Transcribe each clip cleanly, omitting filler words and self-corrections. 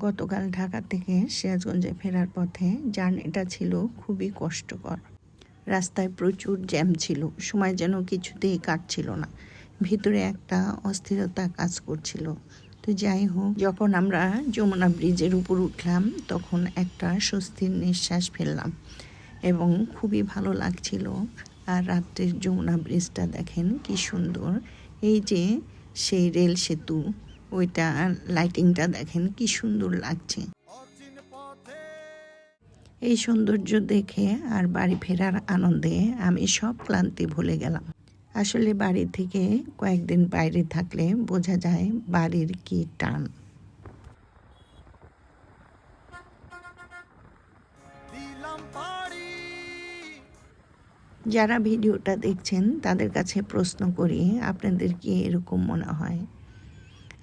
গতকাল ঢাকা থেকে সিরাজগঞ্জে ফেরার পথে জার্নিটা ছিল খুবই কষ্টকর। রাস্তায় প্রচুর জ্যাম ছিল, সময় যেন কিছুতেই কাটছিল না। ভিতরে একটা অস্থিরতা কাজ করছিল। তো যাই হোক, যখন আমরা যমুনা ব্রিজের উপর উঠলাম তখন একটা স্বস্তির নিঃশ্বাস ফেললাম এবং খুবই ভালো লাগছিল। আর রাত্রের যমুনা ব্রিজটা দেখেন কি সুন্দর, এই যে সেই রেল সেতু, ওইটা লাইটিংটা দেখেন কি সুন্দর লাগছে। এই সৌন্দর্য দেখে আর বাড়ি ফেরার আনন্দে আমি সব ক্লান্তি ভুলে গেলাম। আসলে বাড়ি থেকে কয়েকদিন বাইরে থাকলে বোঝা যায় বাড়ির কি টান। যারা ভিডিওটা দেখছেন তাদের কাছে প্রশ্ন করি, আপনাদের কি এরকম মনে হয়?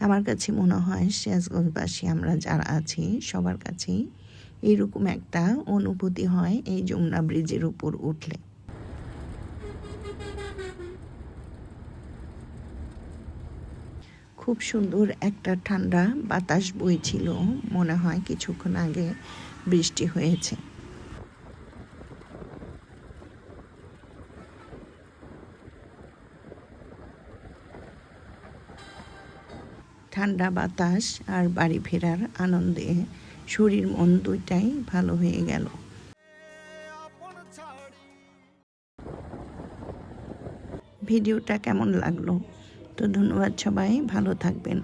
আমার কাছে মনে হয় সিরাজগঞ্জবাসী আমরা যারা আছি সবার কাছেই এইরকম একটা অনুভূতি হয় এই যমুনা ব্রিজের উপর উঠলে। খুব সুন্দর একটা ঠান্ডা বাতাস বইছিল, মনে হয় কিছুক্ষণ আগে বৃষ্টি হয়েছে। ঠান্ডা বাতাস আর বাড়ি ফেরার আনন্দে শরীর মন দুইটাই ভালো হয়ে গেল। ভিডিওটা কেমন লাগলো? তো ধন্যবাদ, সবাই ভালো থাকবেন।